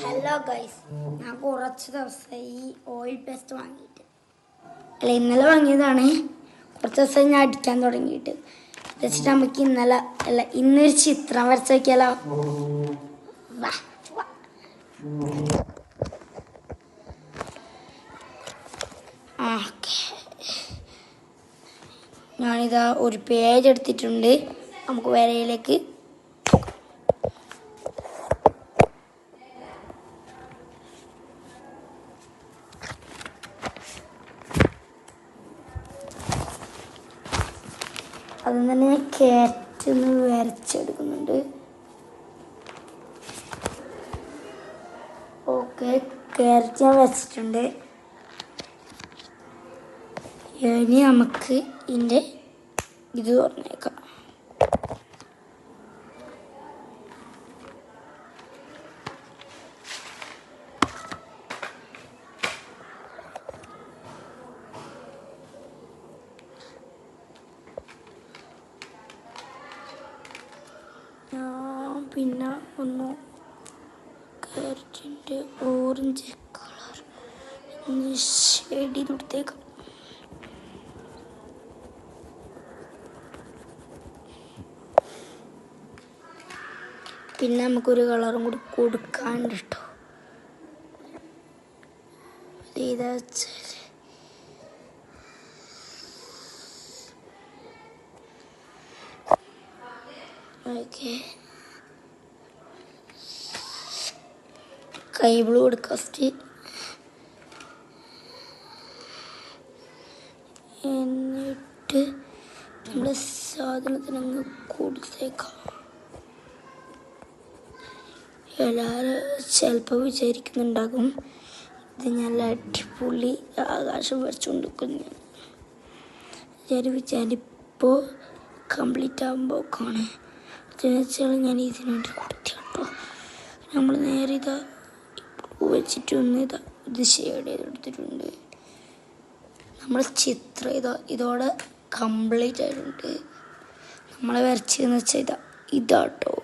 Hello guys, ഞാൻ കുറച്ച് ദിവസമായി ഓയിൽ പേസ്റ്റ് വാങ്ങിയിട്ട്. അല്ല, ഇന്നലെ വാങ്ങിയതാണ്. കുറച്ച് ദിവസം ഞാൻ അടിക്കാൻ തുടങ്ങിയിട്ട് വെച്ചിട്ട് നമുക്ക് ഇന്നൊരു ചിത്രം വരച്ച് വയ്ക്കാലോ. ഞാനിതാ ഒരു പേജ് എടുത്തിട്ടുണ്ട്. നമുക്ക് വരയിലേക്ക് അതിൽ തന്നെ ഞാൻ ക്യാറ്റൊന്ന് വരച്ചെടുക്കുന്നുണ്ട്. ഓക്കെ, ക്യാരറ്റ് ഞാൻ വരച്ചിട്ടുണ്ട്. ഇനി നമുക്ക് ഇതിൻ്റെ ഇത് തുറന്നേക്കാം. പിന്നെ ഒന്ന് ക്യാരറ്റിൻ്റെ ഓറഞ്ച് കളർ ഒന്ന് ഷെയ്ഡ് ചെയ്ത് കൊടുത്തേക്കാം. പിന്നെ നമുക്കൊരു കളറും കൂടി കൊടുക്കാനുണ്ട് കേട്ടോ. ഇതാ ഓക്കെ, കൈ ബ്ലൂ കൊടുക്കുക ഫസ്റ്റ്. എന്നിട്ട് നമ്മുടെ സാധനത്തിനങ്ങ് കൊടുത്തേക്കാം. എല്ലാവരും ചിലപ്പോൾ വിചാരിക്കുന്നുണ്ടാകും ഇത് നല്ല അടിപൊളി ആകാശം വരച്ചുകൊണ്ടിരിക്കുന്നു. വിചാരിപ്പോൾ കംപ്ലീറ്റ് ആകുമ്പോൾ കാണാം. അതെന്ന് വെച്ചാൽ ഞാൻ ഇതിനു വേണ്ടി കൊടുത്തു കേട്ടോ. നമ്മൾ നേരെ ഇതാ വെച്ചിട്ടൊന്ന് ഇത് ഷെയ്ഡ് ചെയ്തെടുത്തിട്ടുണ്ട്. നമ്മൾ ചിത്രം ഇതോടെ കംപ്ലീറ്റ് ആയിട്ടുണ്ട്. നമ്മൾ വരച്ചതെന്ന് വെച്ചാൽ ഇതാട്ടോ.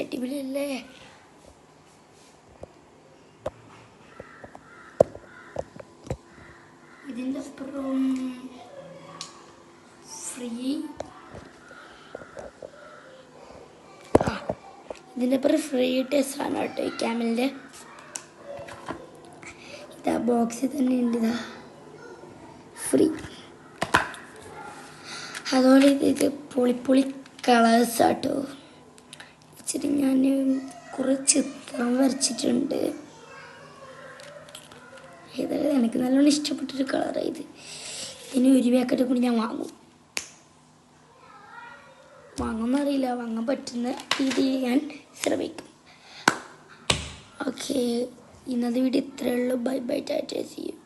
അടിപൊളിയല്ലേ? ഇതിൻ്റെ അപ്പുറം ഫ്രീ ടെസ്റ്റാണ് കേട്ടോ. ഈ ക്യാമലിൻ്റെ ഇതാ ബോക്സിൽ തന്നെ ഉണ്ട്. ഇതാ ഫ്രീ. അതുപോലെ ഇത് പൊളി കളേഴ്സ് ആട്ടോ. ഇച്ചിരി ഞാൻ കുറേ ചിത്രം വരച്ചിട്ടുണ്ട്. ഏതായാലും എനിക്ക് നല്ലോണം ഇഷ്ടപ്പെട്ടൊരു കളറാണ് ഇത്. ഇതിന് ഒരു പാക്കറ്റ് കൂടി ഞാൻ വാങ്ങുമെന്നറിയില്ല. വാങ്ങാൻ പറ്റുന്ന രീതിയിൽ ഞാൻ ശ്രമിക്കും. ഓക്കെ, ഇന്നത്തെ വീഡിയോ ഇത്രയേ ഉള്ളൂ. Bye bye, tata, see U.